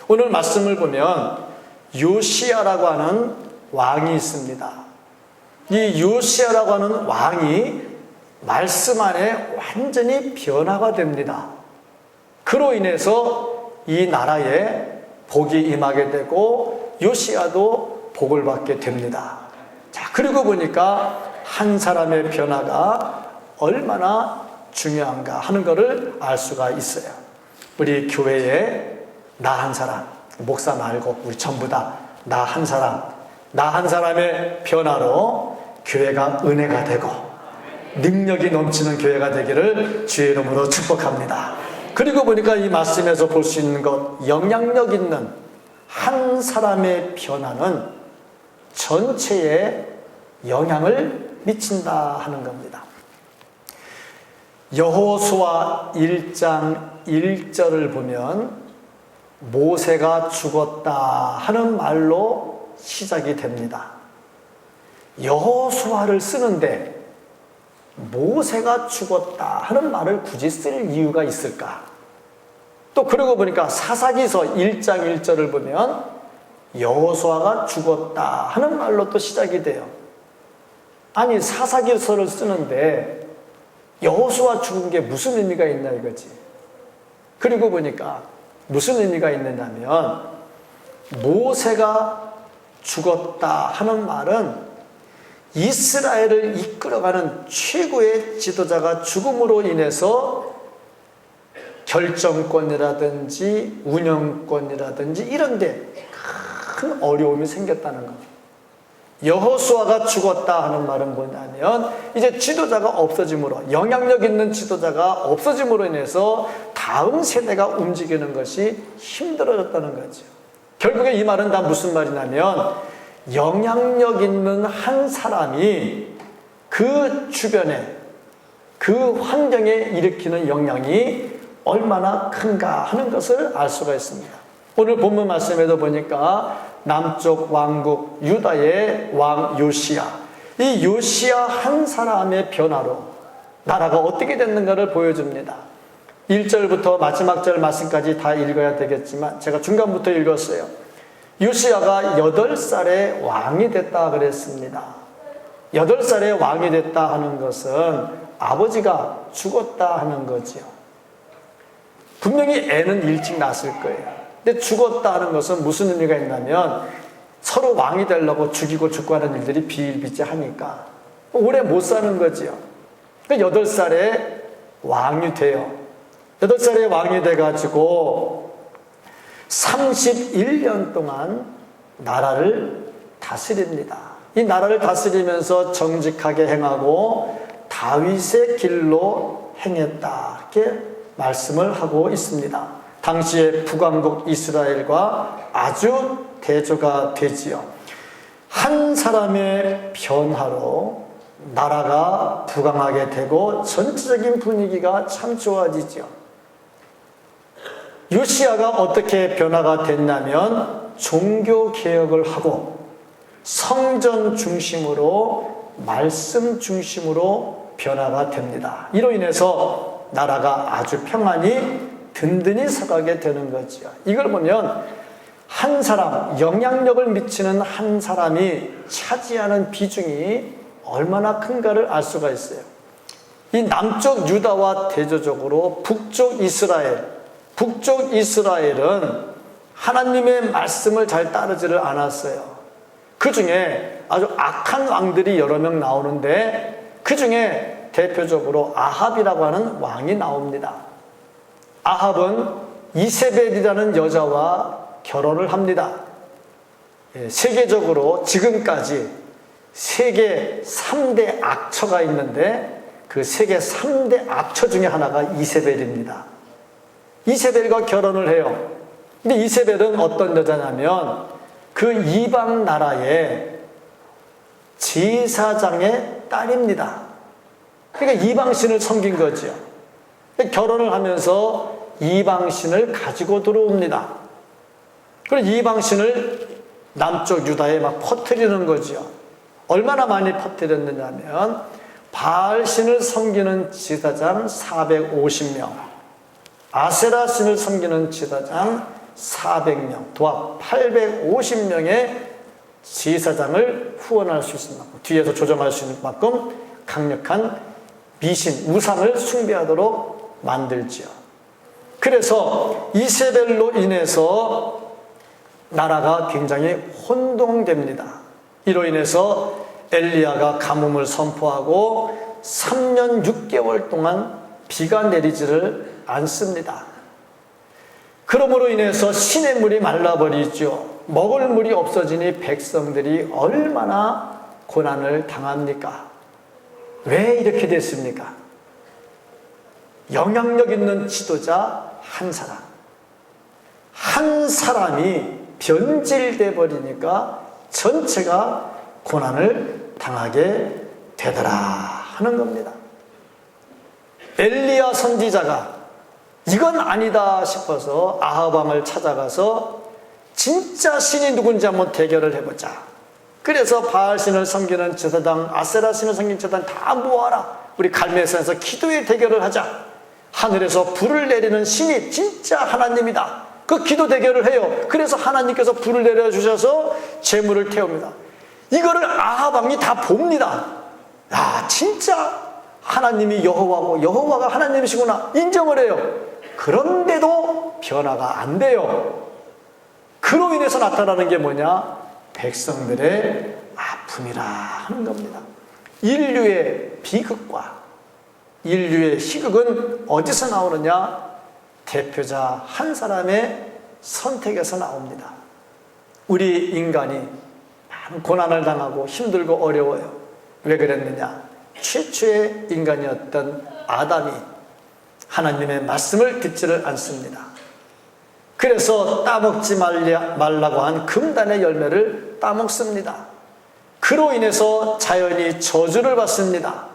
오늘 말씀을 보면 요시야라고 하는 왕이 있습니다. 이 요시야라고 하는 왕이 말씀 안에 완전히 변화가 됩니다. 그로 인해서 이 나라에 복이 임하게 되고 요시야도 복을 받게 됩니다. 자, 그리고 보니까 한 사람의 변화가 얼마나 중요한가 하는 것을 알 수가 있어요. 우리 교회에 나 한 사람, 목사 말고 우리 전부 다 나 한 사람, 나 한 사람의 변화로 교회가 은혜가 되고 능력이 넘치는 교회가 되기를 주의 이름으로 축복합니다. 그리고 보니까 이 말씀에서 볼 수 있는 것, 영향력 있는 한 사람의 변화는 전체에 영향을 미친다 하는 겁니다. 여호수아 1장 1절을 보면 모세가 죽었다 하는 말로 시작이 됩니다. 여호수아를 쓰는데 모세가 죽었다 하는 말을 굳이 쓸 이유가 있을까? 또 그러고 보니까 사사기서 1장 1절을 보면 여호수아가 죽었다 하는 말로 또 시작이 돼요. 아니, 사사기서를 쓰는데 여호수아 죽은 게 무슨 의미가 있나 이거지. 그리고 보니까 무슨 의미가 있느냐면 모세가 죽었다 하는 말은 이스라엘을 이끌어가는 최고의 지도자가 죽음으로 인해서 결정권이라든지 운영권이라든지 이런 데 큰 어려움이 생겼다는 겁니다. 여호수아가 죽었다 하는 말은 뭐냐면 이제 지도자가 없어짐으로, 영향력 있는 지도자가 없어짐으로 인해서 다음 세대가 움직이는 것이 힘들어졌다는 거죠. 결국에 이 말은 다 무슨 말이냐면 영향력 있는 한 사람이 그 주변에, 그 환경에 일으키는 영향이 얼마나 큰가 하는 것을 알 수가 있습니다. 오늘 본문 말씀에도 보니까 남쪽 왕국 유다의 왕 요시야, 이 요시야 한 사람의 변화로 나라가 어떻게 됐는가를 보여줍니다. 1절부터 마지막 절 말씀까지 다 읽어야 되겠지만 제가 중간부터 읽었어요. 요시야가 8살에 왕이 됐다 그랬습니다. 8살에 왕이 됐다 하는 것은 아버지가 죽었다 하는 거지요. 분명히 애는 일찍 낳았을 거예요. 근데 죽었다 하는 것은 무슨 의미가 있냐면 서로 왕이 되려고 죽이고 죽고 하는 일들이 비일비재하니까 오래 못 사는 거지요. 그러니까 8살에 왕이 돼요. 8살에 왕이 돼가지고 31년 동안 나라를 다스립니다. 이 나라를 다스리면서 정직하게 행하고 다윗의 길로 행했다, 이렇게 말씀을 하고 있습니다. 당시에 북왕국 이스라엘과 아주 대조가 되지요. 한 사람의 변화로 나라가 부강하게 되고 전체적인 분위기가 참 좋아지죠. 요시야가 어떻게 변화가 됐냐면 종교개혁을 하고 성전 중심으로, 말씀 중심으로 변화가 됩니다. 이로 인해서 나라가 아주 평안히 든든히 서가게 되는 거죠. 이걸 보면 한 사람, 영향력을 미치는 한 사람이 차지하는 비중이 얼마나 큰가를 알 수가 있어요. 이 남쪽 유다와 대조적으로 북쪽 이스라엘은 하나님의 말씀을 잘 따르지를 않았어요. 그 중에 아주 악한 왕들이 여러 명 나오는데 그 중에 대표적으로 아합이라고 하는 왕이 나옵니다. 아합은 이세벨이라는 여자와 결혼을 합니다. 세계적으로 지금까지 세계 3대 악처가 있는데 그 세계 3대 악처 중에 하나가 이세벨입니다. 이세벨과 결혼을 해요. 근데 이세벨은 어떤 여자냐면 그 이방 나라의 제사장의 딸입니다. 그러니까 이방신을 섬긴 거죠. 결혼을 하면서 이방신을 가지고 들어옵니다. 그리고 이방신을 남쪽 유다에 막 퍼뜨리는 거죠. 얼마나 많이 퍼뜨렸느냐면 바알신을 섬기는 제사장 450명, 아세라신을 섬기는 제사장 400명, 도합 850명의 제사장을 후원할 수 있을 만큼, 뒤에서 조정할 수 있는 만큼 강력한 미신, 우상을 숭배하도록 만들지요. 그래서 이세벨로 인해서 나라가 굉장히 혼동됩니다. 이로 인해서 엘리야가 가뭄을 선포하고 3년 6개월 동안 비가 내리지를 않습니다. 그러므로 인해서 시냇물이 말라버리죠. 먹을 물이 없어지니 백성들이 얼마나 고난을 당합니까? 왜 이렇게 됐습니까? 영향력 있는 지도자 한 사람이 변질돼 버리니까 전체가 고난을 당하게 되더라 하는 겁니다. 엘리야 선지자가 이건 아니다 싶어서 아합 왕을 찾아가서 진짜 신이 누군지 한번 대결을 해보자. 그래서 바알 신을 섬기는 제사장, 아세라 신을 섬기는 제사장 다 모아라. 우리 갈멜산에서 기도의 대결을 하자. 하늘에서 불을 내리는 신이 진짜 하나님이다. 그 기도 대결을 해요. 그래서 하나님께서 불을 내려주셔서 재물을 태웁니다. 이거를 아합 왕이 다 봅니다. 야, 진짜 하나님이 여호와고 여호와가 하나님이시구나 인정을 해요. 그런데도 변화가 안 돼요. 그로 인해서 나타나는 게 뭐냐? 백성들의 아픔이라 하는 겁니다. 인류의 비극과 인류의 희극은 어디서 나오느냐? 대표자 한 사람의 선택에서 나옵니다. 우리 인간이 많은 고난을 당하고 힘들고 어려워요. 왜 그랬느냐? 최초의 인간이었던 아담이 하나님의 말씀을 듣지를 않습니다. 그래서 따먹지 말라고 한 금단의 열매를 따먹습니다. 그로 인해서 자연이 저주를 받습니다.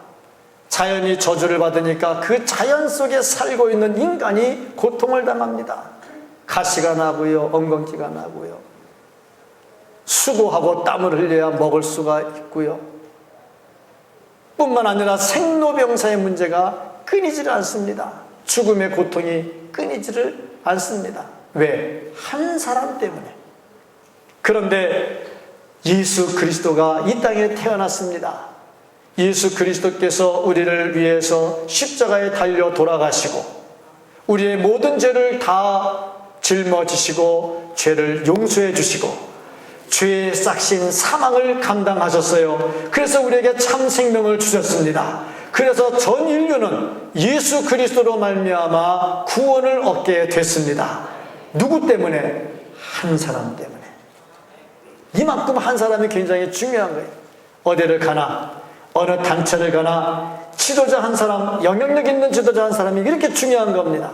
자연이 저주를 받으니까 그 자연 속에 살고 있는 인간이 고통을 당합니다. 가시가 나고요, 엉겅퀴가 나고요. 수고하고 땀을 흘려야 먹을 수가 있고요. 뿐만 아니라 생로병사의 문제가 끊이지를 않습니다. 죽음의 고통이 끊이지를 않습니다. 왜? 한 사람 때문에. 그런데 예수 그리스도가 이 땅에 태어났습니다. 예수 그리스도께서 우리를 위해서 십자가에 달려 돌아가시고 우리의 모든 죄를 다 짊어지시고 죄를 용서해 주시고 죄의 싹신 사망을 감당하셨어요. 그래서 우리에게 참 생명을 주셨습니다. 그래서 전 인류는 예수 그리스도로 말미암아 구원을 얻게 됐습니다. 누구 때문에? 한 사람 때문에. 이만큼 한 사람이 굉장히 중요한 거예요. 어디를 가나 어느 단체를 가나 지도자 한 사람, 영향력 있는 지도자 한 사람이 이렇게 중요한 겁니다.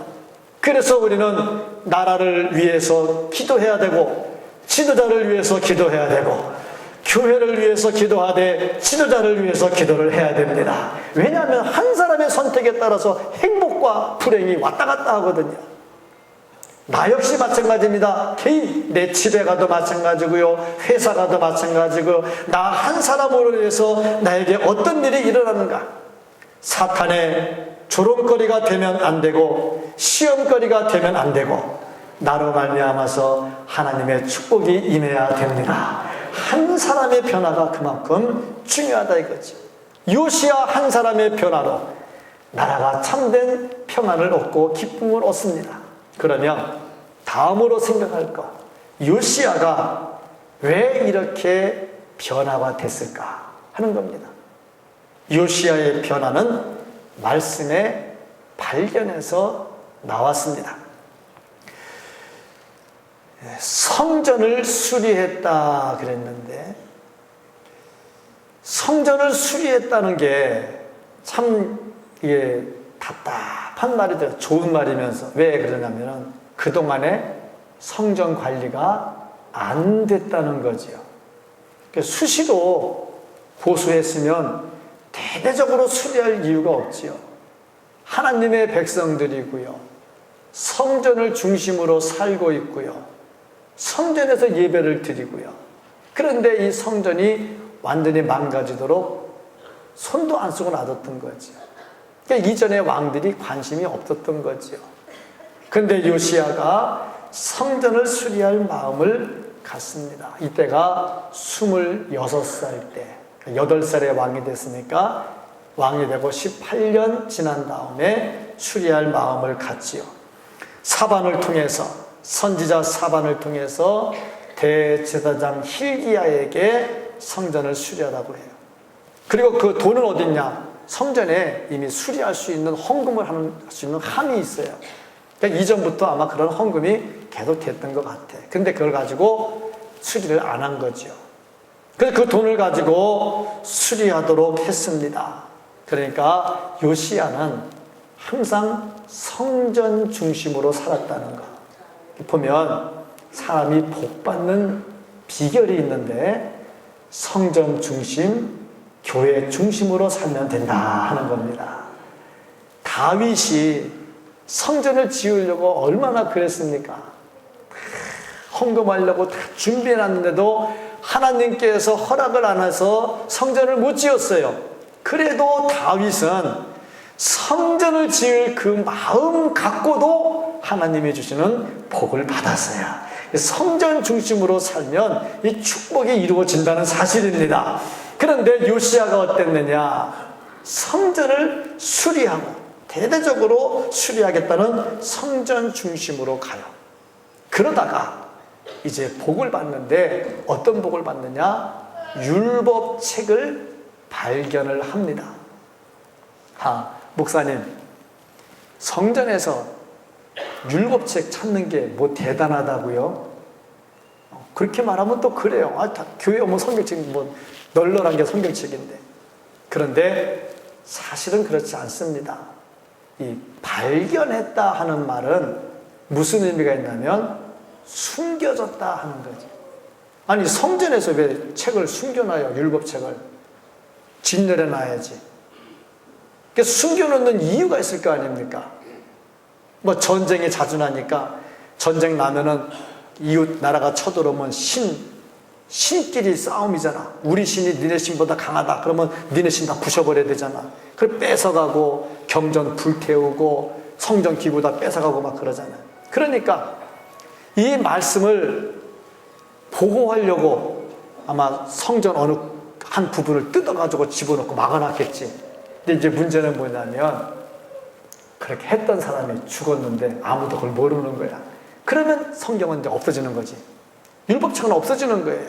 그래서 우리는 나라를 위해서 기도해야 되고 지도자를 위해서 기도해야 되고 교회를 위해서 기도하되 지도자를 위해서 기도를 해야 됩니다. 왜냐하면 한 사람의 선택에 따라서 행복과 불행이 왔다 갔다 하거든요. 나 역시 마찬가지입니다. 개인, 내 집에 가도 마찬가지고요, 회사 가도 마찬가지고, 나 한 사람으로 인해서 나에게 어떤 일이 일어나는가? 사탄의 조롱거리가 되면 안 되고 시험거리가 되면 안 되고 나로 말미암아서 하나님의 축복이 임해야 됩니다. 한 사람의 변화가 그만큼 중요하다 이거죠. 요시야 한 사람의 변화로 나라가 참된 평안을 얻고 기쁨을 얻습니다. 그러면 다음으로 생각할 것, 요시야가 왜 이렇게 변화가 됐을까 하는 겁니다. 요시야의 변화는 말씀의 발견에서 나왔습니다. 성전을 수리했다 그랬는데 성전을 수리했다는 게 참 답답한 말이죠. 좋은 말이면서 왜 그러냐면 그동안에 성전 관리가 안 됐다는 거지요. 수시로 보수했으면 대대적으로 수리할 이유가 없지요. 하나님의 백성들이고요, 성전을 중심으로 살고 있고요, 성전에서 예배를 드리고요. 그런데 이 성전이 완전히 망가지도록 손도 안 쓰고 놔뒀던 거죠. 그러니까 이전의 왕들이 관심이 없었던 거죠. 그런데 요시야가 성전을 수리할 마음을 갖습니다. 이때가 26살 때, 8살에 왕이 됐으니까 왕이 되고 18년 지난 다음에 수리할 마음을 갖지요. 사반을 통해서, 선지자 사반을 통해서 대제사장 힐기야에게 성전을 수리하라고 해요. 그리고 그 돈은 어딨냐? 성전에 이미 수리할 수 있는 헌금을 할 수 있는 함이 있어요. 그러니까 이전부터 아마 그런 헌금이 계속 됐던 것 같아. 근데 그걸 가지고 수리를 안 한 거죠. 그래서 그 돈을 가지고 수리하도록 했습니다. 그러니까 요시야는 항상 성전 중심으로 살았다는 거. 보면 사람이 복받는 비결이 있는데 성전 중심, 교회 중심으로 살면 된다 하는 겁니다. 다윗이 성전을 지으려고 얼마나 그랬습니까? 헌금하려고 다 준비해놨는데도 하나님께서 허락을 안 해서 성전을 못 지었어요. 그래도 다윗은 성전을 지을 그 마음 갖고도 하나님이 주시는 복을 받았어요. 성전 중심으로 살면 이 축복이 이루어진다는 사실입니다. 그런데 요시야가 어땠느냐? 성전을 수리하고 대대적으로 수리하겠다는 성전 중심으로 가요. 그러다가 이제 복을 받는데 어떤 복을 받느냐? 율법책을 발견을 합니다. 목사님, 성전에서 율법책 찾는 게 뭐 대단하다고요? 그렇게 말하면 또 그래요. 다 교회 오면 성경책 뭐 널널한 게 성경책인데. 그런데 사실은 그렇지 않습니다. 이 발견했다 하는 말은 무슨 의미가 있냐면 숨겨졌다 하는 거지. 아니 성전에서 왜 책을 숨겨놔요? 율법책을 진열해 놔야지. 숨겨놓는 이유가 있을 거 아닙니까? 뭐 전쟁이 자주 나니까 전쟁 나면은 이웃 나라가 쳐들어오면 신끼리 싸움이잖아. 우리 신이 니네 신보다 강하다. 그러면 니네 신 다 부셔버려야 되잖아. 그걸 뺏어가고 경전 불태우고 성전 기구 다 뺏어가고 막 그러잖아. 그러니까 이 말씀을 보호하려고 아마 성전 어느 한 부분을 뜯어가지고 집어넣고 막아놨겠지. 근데 이제 문제는 뭐냐면 그렇게 했던 사람이 죽었는데 아무도 그걸 모르는 거야. 그러면 성경은 이제 없어지는 거지. 율법책은 없어지는 거예요.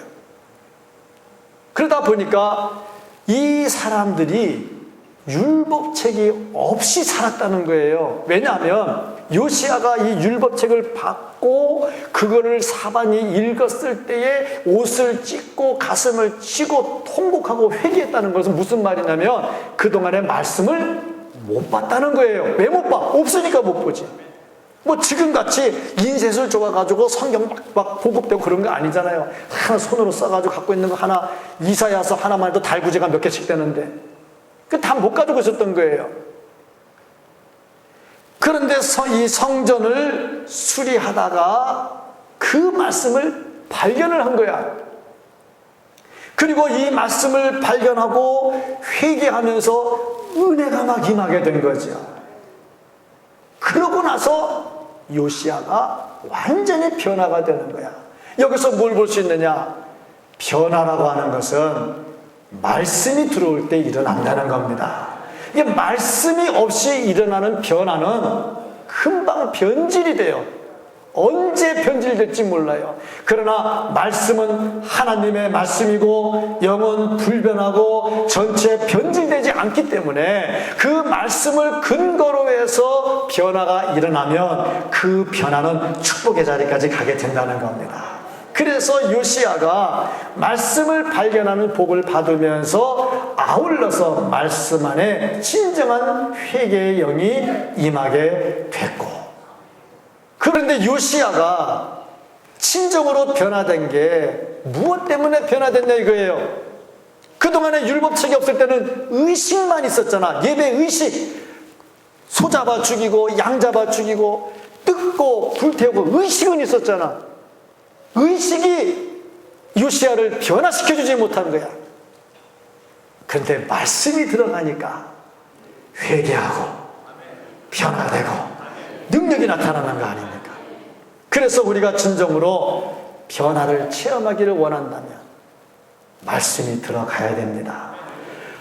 그러다 보니까 이 사람들이 율법책이 없이 살았다는 거예요. 왜냐하면 요시야가 이 율법책을 받고 그거를 사반이 읽었을 때에 옷을 찢고 가슴을 치고 통곡하고 회개했다는 것은 무슨 말이냐면 그동안의 말씀을 못 봤다는 거예요. 왜 못 봐? 없으니까 못 보지. 뭐 지금같이 인쇄술 줘가지고 성경 막 보급되고 그런 거 아니잖아요. 하나 손으로 써가지고 갖고 있는 거 하나 이사야서 하나만 해도 달구지가 몇 개씩 되는데 그 다 못 가지고 있었던 거예요. 그런데 이 성전을 수리하다가 그 말씀을 발견을 한 거야. 그리고 이 말씀을 발견하고 회개하면서 은혜가 막 임하게 된 거죠. 그러고 나서 요시야가 완전히 변화가 되는 거야. 여기서 뭘 볼 수 있느냐? 변화라고 하는 것은 말씀이 들어올 때 일어난다는 겁니다. 이게 말씀이 없이 일어나는 변화는 금방 변질이 돼요. 언제 변질될지 몰라요. 그러나 말씀은 하나님의 말씀이고 영은 불변하고 전체 변질되지 않기 때문에 그 말씀을 근거로 해서 변화가 일어나면 그 변화는 축복의 자리까지 가게 된다는 겁니다. 그래서 요시야가 말씀을 발견하는 복을 받으면서 아울러서 말씀 안에 진정한 회개의 영이 임하게 됐고, 그런데 요시야가 진정으로 변화된 게 무엇 때문에 변화됐냐 이거예요. 그동안에 율법책이 없을 때는 의식만 있었잖아. 예배 의식. 소 잡아 죽이고 양 잡아 죽이고 뜯고 불태우고 의식은 있었잖아. 의식이 요시야를 변화시켜주지 못한 거야. 그런데 말씀이 들어가니까 회개하고 변화되고 능력이 나타나는 거 아닙니까? 그래서 우리가 진정으로 변화를 체험하기를 원한다면 말씀이 들어가야 됩니다.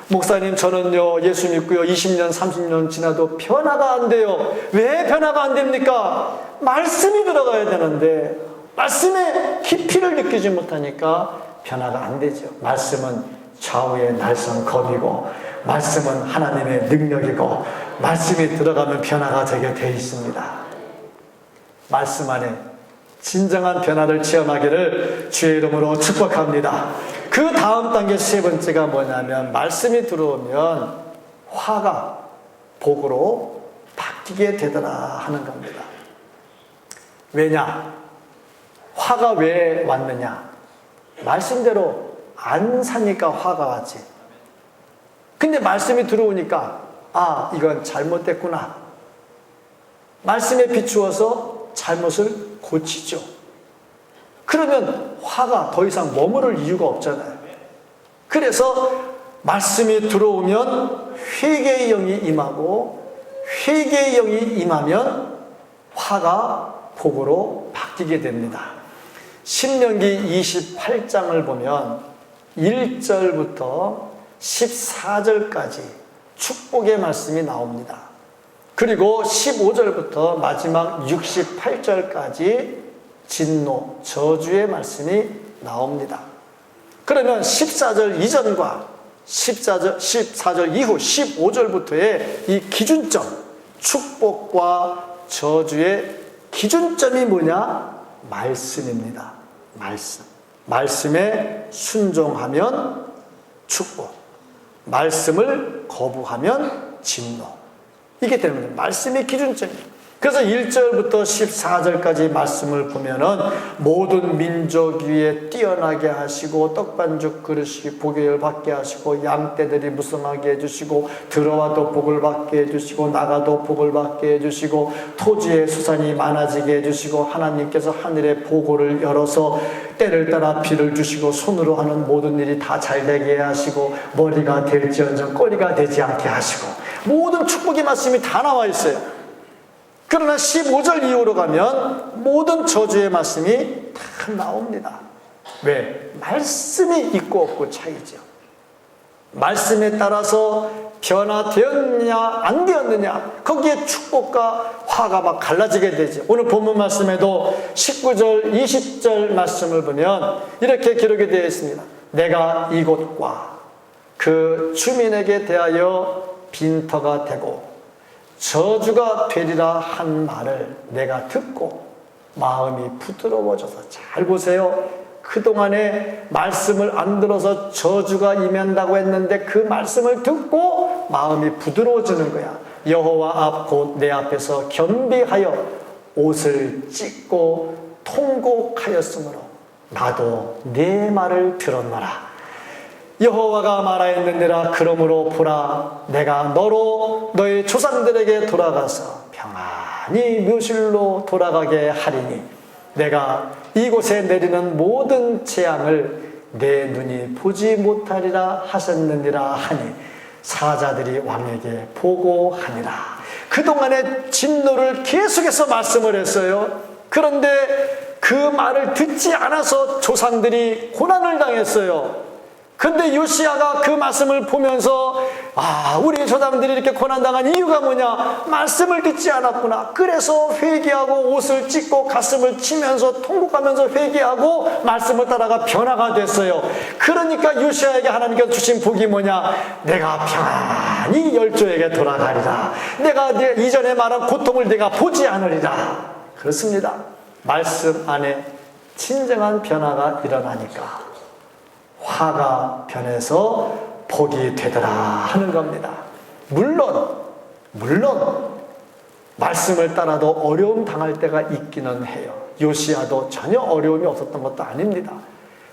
목사님, 저는요 예수 믿고요 20년 30년 지나도 변화가 안 돼요. 왜 변화가 안 됩니까? 말씀이 들어가야 되는데 말씀의 깊이를 느끼지 못하니까 변화가 안 되죠. 말씀은 좌우의 날선 검이고 말씀은 하나님의 능력이고 말씀이 들어가면 변화가 되게 돼 있습니다. 말씀 안에 진정한 변화를 체험하기를 주의 이름으로 축복합니다. 그 다음 단계 세 번째가 뭐냐면 말씀이 들어오면 화가 복으로 바뀌게 되더라 하는 겁니다. 왜냐? 화가 왜 왔느냐? 말씀대로 안 사니까 화가 왔지. 근데 말씀이 들어오니까 아, 이건 잘못됐구나. 말씀에 비추어서 잘못을 고치죠. 그러면 화가 더 이상 머무를 이유가 없잖아요. 그래서 말씀이 들어오면 회개의 영이 임하고 회개의 영이 임하면 화가 복으로 바뀌게 됩니다. 신명기 28장을 보면 1절부터 14절까지 축복의 말씀이 나옵니다. 그리고 15절부터 마지막 68절까지 진노, 저주의 말씀이 나옵니다. 그러면 14절 이전과 14절 이후 15절부터의 이 기준점, 축복과 저주의 기준점이 뭐냐? 말씀입니다. 말씀. 말씀에 순종하면 축복, 말씀을 거부하면 진노. 이게 되는 거예요. 말씀이 기준점이에요. 그래서 1절부터 14절까지 말씀을 보면은 모든 민족 위에 뛰어나게 하시고 떡반죽 그릇이 복을 받게 하시고 양떼들이 무성하게 해주시고 들어와도 복을 받게 해주시고 나가도 복을 받게 해주시고 토지의 수산이 많아지게 해주시고 하나님께서 하늘의 보고를 열어서 때를 따라 비를 주시고 손으로 하는 모든 일이 다 잘되게 하시고 머리가 될지언정 꼬리가 되지 않게 하시고 모든 축복의 말씀이 다 나와 있어요. 그러나 15절 이후로 가면 모든 저주의 말씀이 다 나옵니다. 왜? 말씀이 있고 없고 차이죠. 말씀에 따라서 변화되었느냐 안 되었느냐 거기에 축복과 화가 막 갈라지게 되죠. 오늘 본문 말씀에도 19절 20절 말씀을 보면 이렇게 기록이 되어 있습니다. 내가 이곳과 그 주민에게 대하여 빈터가 되고 저주가 되리라 한 말을 내가 듣고 마음이 부드러워져서, 잘 보세요. 그동안에 말씀을 안 들어서 저주가 임한다고 했는데 그 말씀을 듣고 마음이 부드러워지는 거야. 여호와 앞 곧 내 앞에서 겸비하여 옷을 찢고 통곡하였으므로 나도 네 말을 들었노라. 여호와가 말하였느니라. 그러므로 보라, 내가 너로 너희 조상들에게 돌아가서 평안히 묘실로 돌아가게 하리니 내가 이곳에 내리는 모든 재앙을 내 눈이 보지 못하리라 하셨느니라 하니 사자들이 왕에게 보고하니라. 그동안에 진노를 계속해서 말씀을 했어요. 그런데 그 말을 듣지 않아서 조상들이 고난을 당했어요. 근데 요시야가 그 말씀을 보면서 우리 조상들이 이렇게 고난당한 이유가 뭐냐? 말씀을 듣지 않았구나. 그래서 회개하고 옷을 찢고 가슴을 치면서 통곡하면서 회개하고 말씀을 따라가 변화가 됐어요. 그러니까 요시야에게 하나님께서 주신 복이 뭐냐? 내가 평안히 열조에게 돌아가리라. 내가 이전에 말한 고통을 내가 보지 않으리라. 그렇습니다. 말씀 안에 진정한 변화가 일어나니까 화가 변해서 복이 되더라 하는 겁니다. 물론 말씀을 따라도 어려움 당할 때가 있기는 해요. 요시야도 전혀 어려움이 없었던 것도 아닙니다.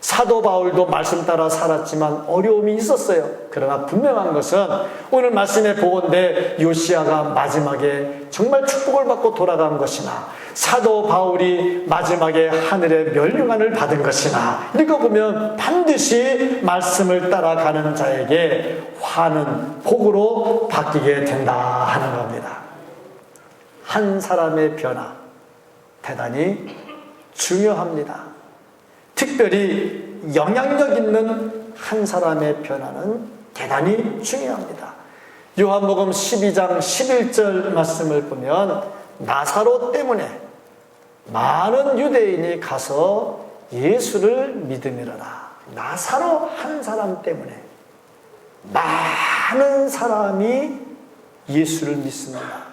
사도 바울도 말씀 따라 살았지만 어려움이 있었어요. 그러나 분명한 것은 오늘 말씀에 보건대 요시야가 마지막에 정말 축복을 받고 돌아간 것이나 사도 바울이 마지막에 하늘의 멸류관을 받은 것이나 읽어보면 반드시 말씀을 따라가는 자에게 화는 복으로 바뀌게 된다 하는 겁니다. 한 사람의 변화, 대단히 중요합니다. 특별히 영향력 있는 한 사람의 변화는 대단히 중요합니다. 요한복음 12장 11절 말씀을 보면 나사로 때문에 많은 유대인이 가서 예수를 믿음이라라. 나사로 한 사람 때문에 많은 사람이 예수를 믿습니다.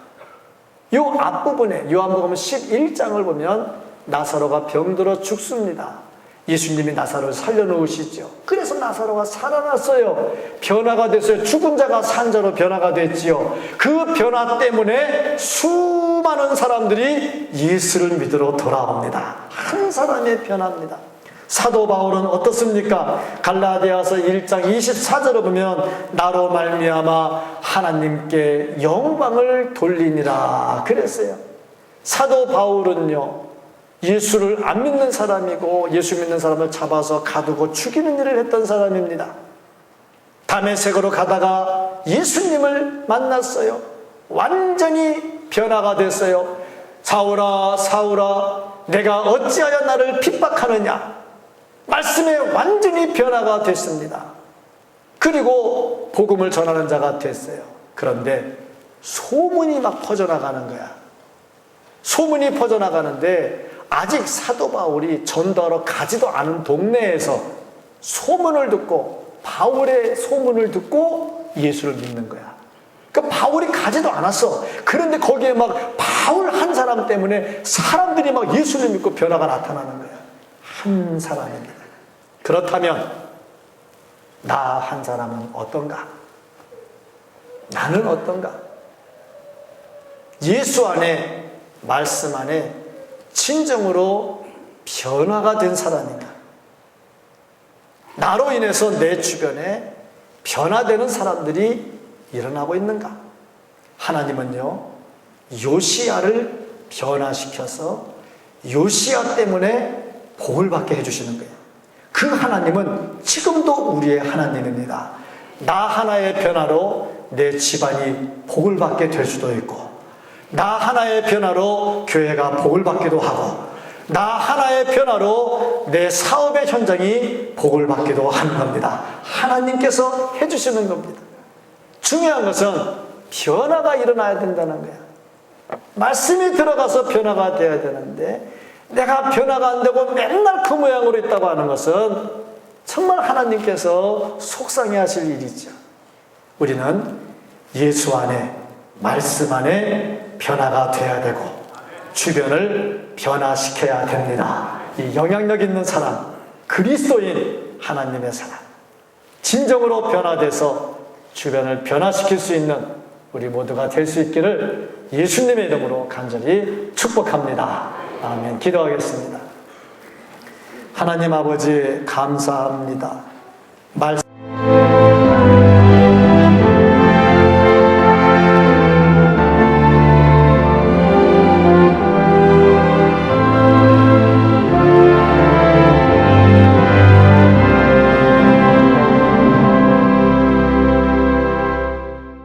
요 앞부분에 요한복음 11장을 보면 나사로가 병들어 죽습니다. 예수님이 나사로를 살려놓으시죠. 그래서 나사로가 살아났어요. 변화가 됐어요. 죽은 자가 산 자로 변화가 됐지요. 그 변화 때문에 수많은 사람들이 예수를 믿으러 돌아옵니다. 한 사람의 변화입니다. 사도 바울은 어떻습니까? 갈라디아서 1장 24절을 보면 나로 말미암아 하나님께 영광을 돌리니라 그랬어요. 사도 바울은요, 예수를 안 믿는 사람이고 예수 믿는 사람을 잡아서 가두고 죽이는 일을 했던 사람입니다. 다메섹으로 가다가 예수님을 만났어요. 완전히 변화가 됐어요. 사울아 사울아 내가 어찌하여 나를 핍박하느냐. 말씀에 완전히 변화가 됐습니다. 그리고 복음을 전하는 자가 됐어요. 그런데 소문이 막 퍼져나가는 거야. 소문이 퍼져나가는데 아직 사도 바울이 전도하러 가지도 않은 동네에서 소문을 듣고 바울의 소문을 듣고 예수를 믿는 거야. 그러니까 바울이 가지도 않았어. 그런데 거기에 막 바울 한 사람 때문에 사람들이 막 예수를 믿고 변화가 나타나는 거야. 한 사람입니다. 그렇다면 나 한 사람은 어떤가? 나는 어떤가? 예수 안에, 말씀 안에 진정으로 변화가 된 사람인가? 나로 인해서 내 주변에 변화되는 사람들이 일어나고 있는가? 하나님은요, 요시야를 변화시켜서 요시야 때문에 복을 받게 해주시는 거예요. 그 하나님은 지금도 우리의 하나님입니다. 나 하나의 변화로 내 집안이 복을 받게 될 수도 있고, 나 하나의 변화로 교회가 복을 받기도 하고, 나 하나의 변화로 내 사업의 현장이 복을 받기도 하는 겁니다. 하나님께서 해주시는 겁니다. 중요한 것은 변화가 일어나야 된다는 거야. 말씀이 들어가서 변화가 돼야 되는데 내가 변화가 안 되고 맨날 그 모양으로 있다고 하는 것은 정말 하나님께서 속상해 하실 일이죠. 우리는 예수 안에, 말씀 안에 변화가 돼야 되고 주변을 변화시켜야 됩니다. 이 영향력 있는 사람, 그리스도인 하나님의 사람, 진정으로 변화돼서 주변을 변화시킬 수 있는 우리 모두가 될 수 있기를 예수님의 이름으로 간절히 축복합니다. 아멘. 기도하겠습니다. 하나님 아버지 감사합니다. 말씀